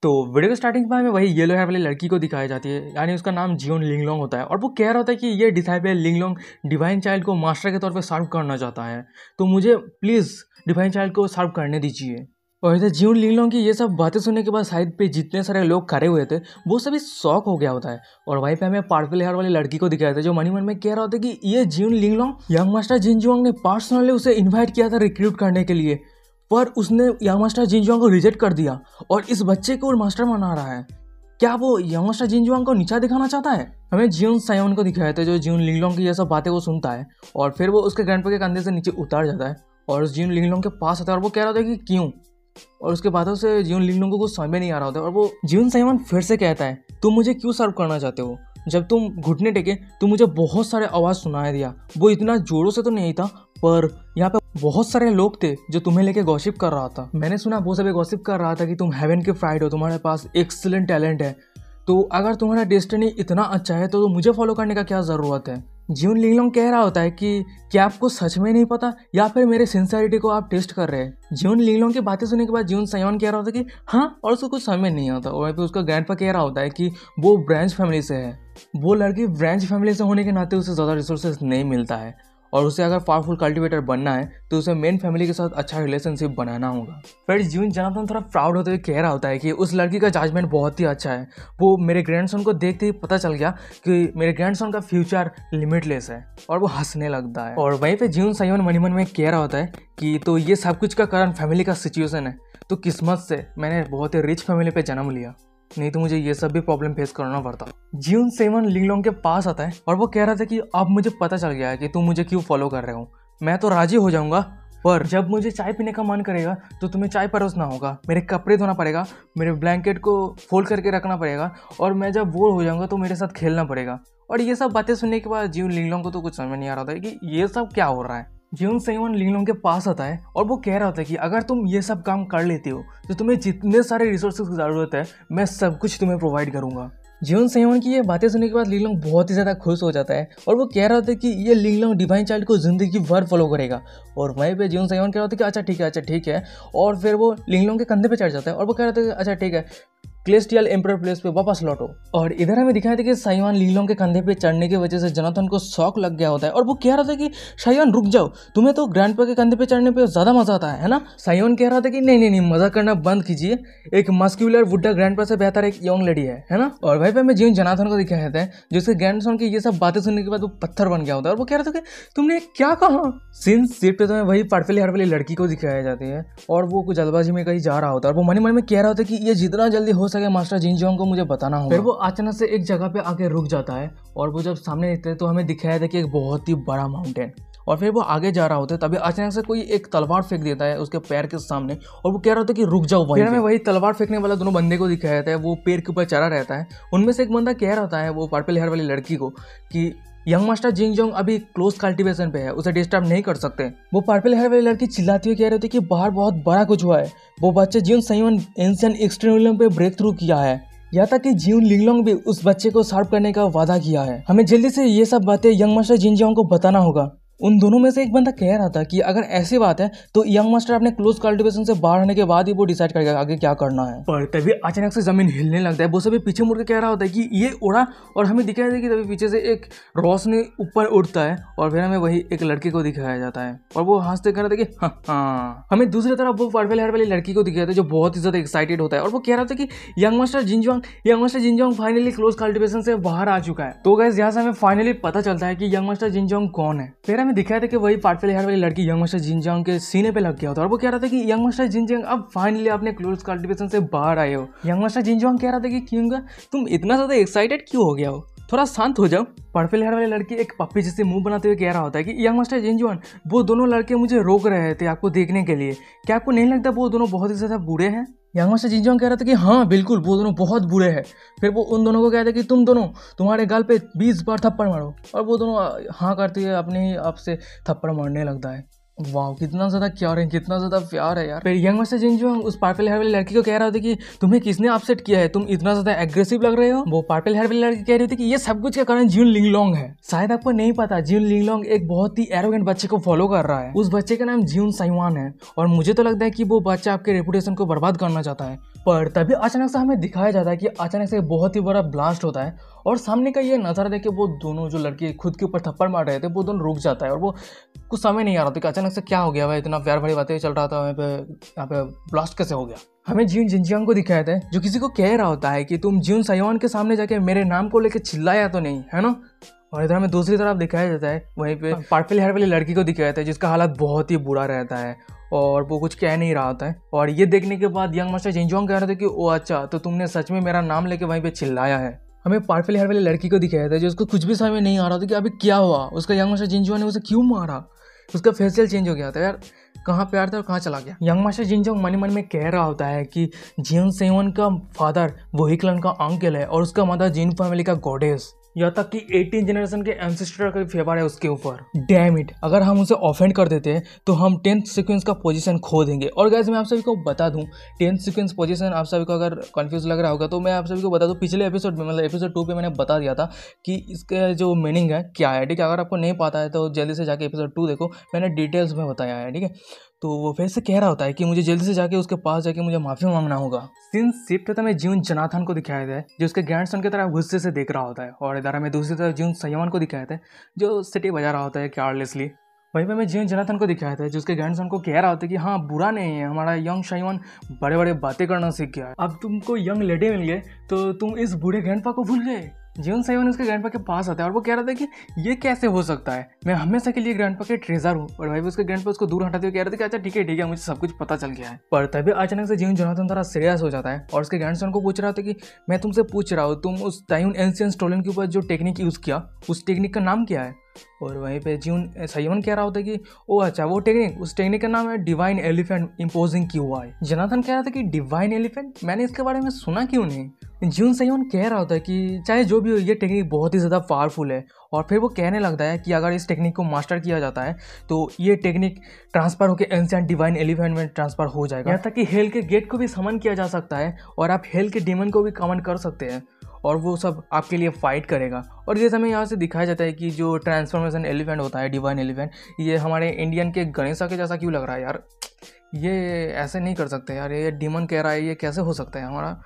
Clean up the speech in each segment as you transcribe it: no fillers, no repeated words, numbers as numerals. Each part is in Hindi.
तो वीडियो के स्टार्टिंग में हमें वही येलो हेयर वाली लड़की को दिखाई जाती है, यानी उसका नाम जियोन लिंगलोंग होता है और वो कह रहा होता है कि ये डिसाइबल लिंगलोंग डिवाइन चाइल्ड को मास्टर के तौर पे सर्व करना चाहता है, तो मुझे प्लीज़ डिवाइन चाइल्ड को सर्व करने दीजिए। और इधर जियोन लिंगलोंग की ये सब बातें सुनने के बाद साइड पे जितने सारे लोग खड़े हुए थे वो सभी शॉक हो गया होता है। और वहीं पे हमें पर्पल हेयर वाली लड़की को दिखाया था जो मनी मन में कह रहा होता है कि ये जियोन लिंगलोंग यंग मास्टर जिनजुआंग ने पर्सनली उसे इन्वाइट किया था रिक्रूट करने के लिए, पर उसने यंग मास्टर जिनजुआंग को रिजेक्ट कर दिया और इस बच्चे को मास्टर बना रहा है। क्या वो यंग मास्टर जिनजुआंग को नीचा दिखाना चाहता है? हमें जियोन सायोन को दिखाया था जो जियोन लिंगलोंग की ये सब बातें वो सुनता है और फिर वो उसके ग्रैंडपा के कंधे से नीचे उतर जाता है और उस जियोन लिंगलोंग के पास आता है और वो कह रहा था कि क्यों, और उसके बातों से जियोन लिंगलोंग को कुछ समझ में नहीं आ रहा होता है। और वो जियोन सायोन फिर से कहता है तुम मुझे क्यों सर्व करना चाहते हो? जब तुम घुटने टेके तो मुझे बहुत सारे आवाज़ सुनाई दिया, वो इतना जोरों से तो नहीं था पर यहाँ पे बहुत सारे लोग थे जो तुम्हें लेके गॉसिप कर रहा था। मैंने सुना वो सभी गॉसिप कर रहा था कि तुम हेवन के फ्राइड हो, तुम्हारे पास एक्सीलेंट टैलेंट है, तो अगर तुम्हारा डेस्टिनी इतना अच्छा है तो मुझे फॉलो करने का क्या ज़रूरत है? जियोन लिंगलोंग कह रहा होता है कि क्या आपको सच में नहीं पता या फिर मेरे सिंसियरिटी को आप टेस्ट कर रहे हैं? जियोन लिंगलोंग की बातें सुनने के बाद जियोन सायोन कह रहा होता है कि हाँ, और उसको कुछ समझ में नहीं आता। और वहीं पे उसका ग्रैंडपा कह रहा होता है कि वो ब्रांच फैमिली से है, वो लड़की ब्रांच फैमिली से होने के नाते उसे ज़्यादा रिसोर्सेज नहीं मिलता है और उसे अगर पावरफुल कल्टिवेटर बनना है तो उसे मेन फैमिली के साथ अच्छा रिलेशनशिप बनाना होगा। फिर जियोन जनाथन थोड़ा प्राउड होते हुए कह रहा होता है कि उस लड़की का जजमेंट बहुत ही अच्छा है, वो मेरे ग्रैंडसन को देखते ही पता चल गया कि मेरे ग्रैंडसन का फ्यूचर लिमिटलेस है, और वो हंसने लगता है। और वहीं पे जियोन सायोन मनी मन में कह रहा होता है कि तो ये सब कुछ का कारण फैमिली का सिचुएशन है, तो किस्मत से मैंने बहुत ही रिच फैमिली पे जन्म लिया, नहीं तो मुझे ये सब भी प्रॉब्लम फेस करना पड़ता। जियोन सेवन लिंगलोंग के पास आता है और वो कह रहा था कि अब मुझे पता चल गया है कि तुम मुझे क्यों फॉलो कर रहे हो, मैं तो राजी हो जाऊंगा, पर जब मुझे चाय पीने का मन करेगा तो तुम्हें चाय परोसना होगा, मेरे कपड़े धोना पड़ेगा, मेरे ब्लैंकेट को फोल्ड करके रखना पड़ेगा, और मैं जब बोर हो जाऊंगा तो मेरे साथ खेलना पड़ेगा। और ये सब बातें सुनने के बाद जियोन लिंगलोंग को तो कुछ समझ नहीं आ रहा था कि ये सब क्या हो रहा है। जियोन सेवन लिंगलोंग के पास आता है और वो कह रहा होता है कि अगर तुम ये सब काम कर लेते हो तो तुम्हें जितने सारे रिसोर्सेज की ज़रूरत है मैं सब कुछ तुम्हें प्रोवाइड करूंगा। जियोन सेवन की ये बातें सुनने के बाद लिंगलोंग बहुत ही ज़्यादा खुश हो जाता है और वो कह रहा होता है कि ये लिंगलोंग डिवाइन चाइल्ड को ज़िंदगी भर फॉलो करेगा। और वहीं पे जियोन सेवन कह रहा होता है कि अच्छा ठीक है, और फिर वो लिंगलोंग के कंधे पे चढ़ जाता है और वो कह रहा था कि अच्छा ठीक है, क्लेस्टियल एम्परर प्लेस पे वापस लौटो। और इधर हमें दिखाया था कि साइवान लिंगलोंग के कंधे पे चढ़ने की वजह से जोनाथन को शौक लग गया होता है और वो कह रहा था कि साइवान रुक जाओ, तुम्हें तो ग्रैंडपा के कंधे पे चढ़ने पे ज़्यादा मजा आता है ना? साइवान कह रहा था कि नहीं मजा करना बंद कीजिए, एक मस्क्यूलर बुड्ढा ग्रैंडपा से बेहतर एक यंग लेडी है ना? और भाई पे हमें जियोन जोनाथन को दिखाया जाता है जिसके ग्रैंडसन की ये सब बातें सुनने के बाद वो पत्थर बन गया होता है और वो कह रहा था कि तुमने क्या कहा। सीन शिफ्ट पे तुम्हें वही पर्पल हेयर वाली लड़की को दिखाया जाती है और वो कुछ जल्दबाजी में कहीं जा रहा होता है और वो मन में कह रहा होता है कि ये जितना जल्दी हो सके मास्टर जिनजुआंग को मुझे बताना होगा। फिर वो अचानक से एक जगह पे आके रुक जाता है और वो जब सामने देखते हैं तो हमें दिखाया था कि एक बहुत ही बड़ा माउंटेन, और फिर वो आगे जा रहा होता है तभी अचानक से कोई एक तलवार फेंक देता है उसके पैर के सामने और वो कह रहा होता है कि रुक जाओ। फिर हमें वही तलवार फेंकने वाला दोनों बंदे को दिखाया जाता है, वो पेड़ के ऊपर चढ़ा रहता है। उनमें से एक बंदा कह रहा होता है वो पर्पल हेयर वाली लड़की को कि यंग मास्टर जिनजुआंग अभी क्लोज कल्टीवेशन पे है, उसे डिस्टर्ब नहीं कर सकते। वो पर्पल हेयर वाली लड़की चिल्लाती हुई कह रही थी कि बाहर बहुत बड़ा कुछ हुआ है, वो बच्चे जियोन साइमन एंशिएंट एक्सट्रीम पे ब्रेक थ्रू किया है, यहाँ तक कि जियोन लिंगलोंग भी उस बच्चे को सर्व करने का वादा किया है। हमें जल्दी से ये सब बातें यंग मास्टर जिनजुआंग को बताना होगा। उन दोनों में से एक बंदा कह रहा था कि अगर ऐसी बात है तो यंग मास्टर अपने क्लोज कल्टीवेशन से बाहर आने के बाद ही वो डिसाइड करेगा आगे क्या करना है। पर तभी अचानक से जमीन हिलने लगता है, वो सभी पीछे मुड़ के कह रहा होता है कि ये उड़ा, और हमें दिखाया था कि तभी पीछे से एक रोशनी ऊपर उड़ता है और फिर हमें वही एक लड़के को दिखाया जाता है और वो हंसते कह रहा था कि हाँ। हमें दूसरी तरफ वो पर्पल हेयर वाली लड़की को दिखाया था जो बहुत ही ज्यादा एक्साइटेड होता है और वो कह रहा था कि young master Jinjuang finally close cultivation से बाहर आ चुका है। तो गाइस यहाँ से हमें फाइनली पता चलता है कि यंग मास्टर जिनजुआंग कौन है। फिर हमें दिखाया था कि वही पर्पल हेयर वाली लड़की यंग मास्टर जिनजुआंग के सीने पे लग गया होता है और वो कह रहा था कि यंग मास्टर जिनजुआंग अब फाइनली अपने क्लोज कल्टीवेशन से बाहर आए हो। यंग मास्टर जिनजुआंग कह रहा था कि क्यों तुम इतना ज्यादा एक्साइटेड क्यों हो गया हो, थोड़ा शांत हो जाओ। पर्पल हेयर वाली लड़की एक पप्पी जैसे मुंह बनाते हुए कह रहा होता है कि यंग मास्टर जिनजुआंग वो दोनों लड़के मुझे रोक रहे थे आपको देखने के लिए, क्या आपको नहीं लगता वो दोनों बहुत ही ज्यादा बुरे हैं? यंग मास्टर जिनजुआंग कह रहा था कि हाँ बिल्कुल वो दोनों बहुत बुरे हैं। फिर वो उन दोनों को कहता है कि तुम दोनों तुम्हारे गाल पे 20 बार थप्पड़ मारो, और वो दोनों हाँ करते हुए अपने ही आप से थप्पड़ मारने लगता है। वाह कितना ज़्यादा क्योर है, कितना ज़्यादा प्यार है यार। फिर यंग मास्टर जिनजुआंग उस पर्पल हेयर वाली लड़की को कह रहा था कि तुम्हें किसने अपसेट किया है, तुम इतना ज़्यादा एग्रेसिव लग रहे हो। वो पर्पल हेयर वाली लड़की कह रही थी कि ये सब कुछ का कारण जियोन लिंगलोंग है। शायद आपको नहीं पता जियोन लिंगलोंग एक बहुत ही एरोगेंट बच्चे को फॉलो कर रहा है। उस बच्चे का नाम जियोन साइवान है और मुझे तो लगता है कि वो बच्चा आपके रेपुटेशन को बर्बाद करना चाहता है। पर तभी अचानक से हमें दिखाया जाता है कि अचानक से बहुत ही बड़ा ब्लास्ट होता है और सामने का ये नज़ारा देख के वो दोनों जो लड़के खुद के ऊपर थप्पड़ मार रहे थे वो दोनों रुक जाता है और वो कुछ समझ नहीं आ रहा था कि अचानक से क्या हो गया भाई, इतना प्यार भरी बातें चल रहा था वहाँ पे, यहाँ पे ब्लास्ट कैसे हो गया। हमें जिन जिनजियांग को दिखाया था जो किसी को कह रहा होता है कि तुम जिन सयोन के सामने जाके मेरे नाम को लेकर चिल्लाया तो नहीं, है ना। और इधर हमें दूसरी तरफ दिखाया जाता है वहीं पे पर्पल हेयर वाली लड़की को दिखाया जाता है जिसका हालत बहुत ही बुरा रहता है और वो कुछ कह नहीं रहा होता है। और ये देखने के बाद यंग मास्टर जिनजियांग कह रहे थे कि ओ अच्छा, तो तुमने सच में मेरा नाम लेके वहीं पे चिल्लाया है। हमें पर्पल हेयर वाली लड़की को दिखाया था जो उसको कुछ भी समझ में नहीं आ रहा था कि अभी क्या हुआ, उसका यंग मास्टर जिनजियांग ने उसे क्यों मारा, उसका फेशियल चेंज हो गया था यार, कहाँ प्यार था और कहाँ चला गया। यंग मास्टर जिनजियांग मन मन में कह रहा होता है कि जिन सेवन का फादर वही क्लन का अंकल है और उसका मदर जिन फैमिली का गॉडेस, यहाँ तक कि 18 जनरेशन के एंसेस्टर का फेवर है उसके ऊपर। डैम इट, अगर हम उसे ऑफेंड कर देते हैं तो हम 10th सीक्वेंस का पोजीशन खो देंगे। और गाइस मैं आप सभी को बता दूं 10th सीक्वेंस पोजीशन आप सभी को अगर कंफ्यूज लग रहा होगा तो मैं आप सभी को बता दूं, पिछले एपिसोड में मतलब एपिसोड 2 पे मैंने बता दिया था कि इसका जो मीनिंग है क्या है, ठीक है। अगर आपको नहीं पता है तो जल्दी से जाके एपिसोड 2 देखो, मैंने डिटेल्स में बताया है, ठीक है। तो वो फिर से कह रहा होता है कि मुझे जल्दी से जाके उसके पास जाके मुझे माफ़ी मांगना होगा। सिंस शिफ्ट हमें ज्यून जोनाथन को दिखाया था जो उसके ग्रैंडसन की तरह गुस्से से देख रहा होता है और इधर हमें दूसरी तरफ ज्यून सयोन को दिखाया था जो सिटी बजा रहा होता है केयरलेसली। वहीं पे हमें ज्यून जोनाथन को दिखाया था जो उसके ग्रैंडसन को कह रहा होता है कि हाँ बुरा नहीं है, हमारा यंग सयोन बड़े बड़े बातें करना सीख गया है, अब तुमको यंग लेडी मिल गए तो तुम इस बूढ़े ग्रैंडपा को भूल गए। जिन सयोन उसके ग्रैंडपा के पास आता है और वो कह रहा था कि ये कैसे हो सकता है, मैं हमेशा के लिए ग्रैंडपा के ट्रेजर हूँ। और भाई उसके ग्रैंडपा उसको दूर हटाते हुए कह रहे थे कि अच्छा ठीक है मुझे सब कुछ पता चल गया है। पर तभी अचानक से जिन जोनाथन थोड़ा सीरियस हो जाता है और उसके ग्रैंडसन को पूछ रहा था कि मैं तुमसे पूछ रहा हूँ तुम उस टाइम एंशिएंट स्टोलन के ऊपर जो टेक्निक यूज़ किया उस टेक्निक का नाम क्या है। और वहीं पे ज्यून सयोन कह रहा होता है कि ओ अच्छा वो टेक्निक, उस टेक्निक का नाम है divine elephant imposing QI. Jonathan कह रहा था कि डिवाइन एलिफेंट, मैंने इसके बारे में सुना क्यों नहीं। ज्यून सयोन कह रहा होता है कि चाहे जो भी हो ये टेक्निक बहुत ही ज़्यादा पावरफुल है। और फिर वो कहने लगता है कि अगर इस टेक्निक को मास्टर किया जाता है तो ये टेक्निक ट्रांसफर होकर एंशिएंट डिवाइन एलिफेंट में ट्रांसफर हो जाएगा, यहाँ तक कि हेल के गेट को भी समन किया जा सकता है और आप हेल के डीमन को भी कमेंट कर सकते हैं और वो सब आपके लिए फाइट करेगा। और जैसे हमें यहाँ से दिखाया जाता है कि जो ट्रांसफॉर्मेशन एलिफेंट होता है डिवाइन एलिफेंट, ये हमारे इंडियन के गणेशा के जैसा क्यों लग रहा है यार, ये ऐसे नहीं कर सकते यार, ये डीमन कह रहा है, ये कैसे हो सकता है, हमारा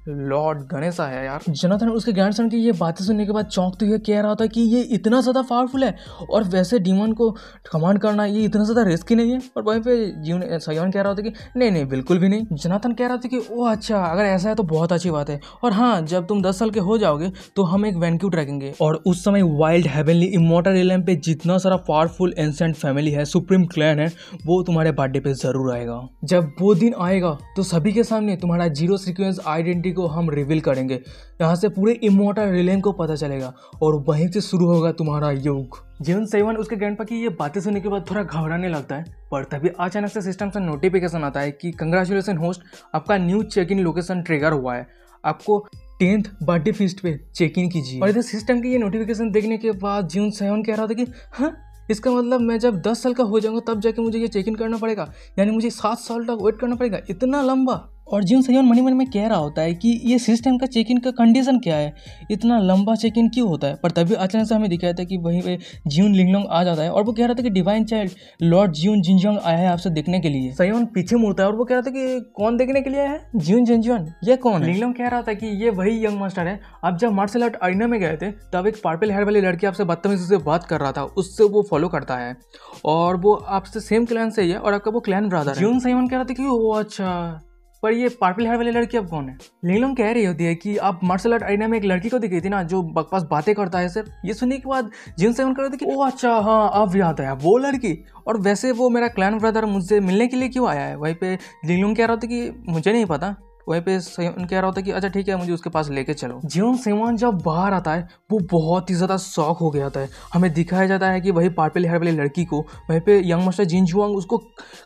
लॉर्ड गणेशा है यार। जोनाथन उसके ग्रैंडसन की ये बातें सुनने के बाद चौंकते हुए कह रहा था कि ये इतना ज़्यादा पावरफुल है और वैसे डीमन को कमांड करना ये इतना ज़्यादा रिस्की नहीं है। और वहीं पे जीवन सयोन कह रहा था कि नहीं बिल्कुल भी नहीं। जोनाथन कह रहा था कि ओ अच्छा अगर ऐसा है तो बहुत अच्छी बात है, और हाँ जब तुम 10 साल के हो जाओगे तो हम एक वैनक्यूट रखेंगे और उस समय वाइल्ड हेवनली इमॉर्टल रियल्म पे जितना सारा पावरफुल एंशिएंट फैमिली है, सुप्रीम क्लैन है, वो तुम्हारे बर्थडे पे जरूर आएगा। जब वो दिन आएगा तो सभी के सामने तुम्हारा जीरो सीक्वेंस आइडेंटिटी को हम रिवील करेंगे, यहाँ से पूरे इमॉर्टल रियल्म को पता चलेगा और वहीं से शुरू होगा तुम्हारा युग। जीवन सेवन उसके ग्रैंडपा की ये बातें सुनने के बाद थोड़ा घबराने लगता है, पर तभी अचानक से सिस्टम से नोटिफिकेशन आता है कि कंग्रेचुलेसन होस्ट, आपका new check in location trigger हुआ है, आपको 10th बर्थडे फीस्ट पे चेक इन कीजिए। और इधर सिस्टम की ये नोटिफिकेशन देखने के बाद जीवन सेवन कह रहा था कि हाँ इसका मतलब मैं जब 10 साल का हो जाऊंगा तब जाके मुझे ये चेक इन करना पड़ेगा, यानी मुझे 7 साल तक वेट करना पड़ेगा, इतना लंबा। और जिन सयोन मन में कह रहा होता है कि ये सिस्टम का चेक इन का कंडीशन क्या है, इतना लंबा चेक इन क्यों होता है। पर तभी अचानक से हमें दिखाया था कि वहीं पे जियोन लिंगलोंग आ जाता है और वो कह रहा था कि divine child lord Jion Jinjiang आया है आपसे देखने के लिए। सयोन पीछे मुड़ता है और वो कह रहा था कि कौन देखने के लिए आया है, जियोन जिनजियांग ये कौन है। लिंगलोंग कह रहा था कि ये वही यंग मास्टर है, आप जब मार्शल आर्ट अरीना में गए थे तब एक पर्पल हेयर वाली लड़की आपसे बदतमीजी से बात कर रहा था, उससे वो फॉलो करता है और वो आपसे सेम क्लैन से ही है और आपका वो क्लैन ब्रदर है। जियोन सयोन कह रहा था कि ओ अच्छा, पर ये पर्पल हेयर वाली लड़की अब कौन है। लिंगलोंग कह रही होती है कि आप मार्शल आर्ट अरीना में एक लड़की को दिखी थी ना जो बकवास बातें करता है सिर्फ। ये सुनने के बाद जिन सेवन कर रहे थे कि ओ अच्छा हाँ अब याद आया वो लड़की, और वैसे वो मेरा क्लैन ब्रदर मुझसे मिलने के लिए क्यों आया है। वहीं पे लिंगलोंग कह रहा था कि मुझे नहीं पता। वहीं पे सेवन कह रहा होता है कि अच्छा ठीक है मुझे उसके पास लेके चलो। जियोन सेवन जब बाहर आता है वो बहुत ही ज़्यादा शॉक हो गया था। हमें दिखाया जाता है कि वही पर्पल हेयर वाली लड़की को वहीं पे यंग मास्टर जिनजुआंग उसको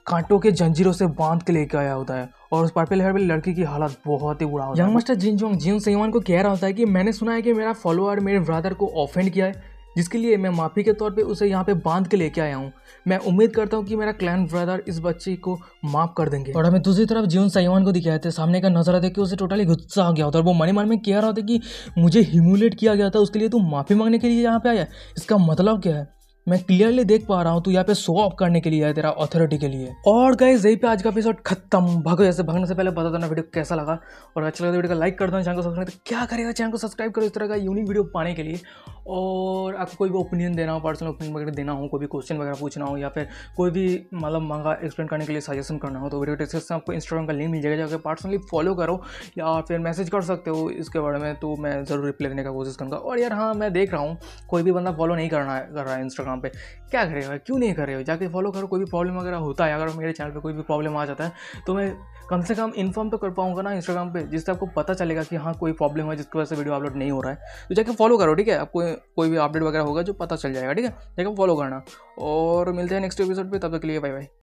कांटों के जंजीरों से बांध के लेके आया होता है और उस पर्पल हेयर वाली लड़की की हालत बहुत ही बुरा होता है। यंग मास्टर जिनजुआंग जियोन सेवन को कह रहा होता है कि मैंने सुना है कि मेरा फॉलोअर मेरे ब्रदर को ऑफेंड किया है, जिसके लिए मैं माफ़ी के तौर पे उसे यहाँ पे बांध के लेके आया हूँ। मैं उम्मीद करता हूँ कि मेरा क्लैन ब्रदर इस बच्चे को माफ़ कर देंगे। और हमें दूसरी तरफ जियोन सयोन को दिखाए थे सामने का नज़ारा देख के उसे टोटली गुस्सा आ गया होता है और वो मन में कह रहा होता है कि मुझे ह्यूमिलेट किया गया था, उसके लिए तू माफ़ी मांगने के लिए यहाँ पे आया, इसका मतलब क्या है। मैं क्लियरली देख पा रहा हूँ तू यहाँ पे शो ऑफ करने के लिए है, तेरा अथॉरिटी के लिए। और गाइस यही पे आज का एपिसोड खत्म। भागो जैसे, भागने से पहले बता देना वीडियो कैसा लगा, और अच्छा लगा तो वीडियो को लाइक कर दो, चैनल को सब्सक्राइब तो क्या करेगा, चैनल को सब्सक्राइब करो इस तरह का यूनिक वीडियो पाने के लिए। और आपको कोई भी ओपिनियन देना हो, पर्सनल ओपिनियन वगैरह देना हो, कोई भी क्वेश्चन वगैरह पूछना हो, या फिर कोई भी मतलब मांगा एक्सप्लेन करने के लिए सजेशन करना हो, तो वीडियो डिस्क्रिप्शन में आपको इंस्टाग्राम का लिंक मिल जाएगा, जाकर पर्सनली फॉलो करो या फिर मैसेज कर सकते हो इसके बारे में, तो मैं ज़रूर रिप्लाई देने का कोशिश करूँगा। और यार हाँ, मैं देख रहा हूँ कोई भी बंदा फॉलो नहीं कर रहा है इंस्टाग्राम पे, क्या करेगा, क्यों नहीं कर रहे हो, जाके फॉलो करो। कोई भी प्रॉब्लम वगैरह होता है, अगर मेरे चैनल पे कोई भी प्रॉब्लम आ जाता है तो मैं कम से कम इन्फॉर्म तो कर पाऊंगा ना इंस्टाग्राम पे, जिससे आपको पता चलेगा कि हाँ कोई प्रॉब्लम है जिसकी वजह से वीडियो अपलोड नहीं हो रहा है। तो जाके फॉलो करो, ठीक है, आपको कोई भी अपडेट वगैरह होगा जो पता चल जाएगा, ठीक है, जाके फॉलो करना। और मिलते हैं नेक्स्ट एपिसोड पे, तब तक के लिए बाय बाय।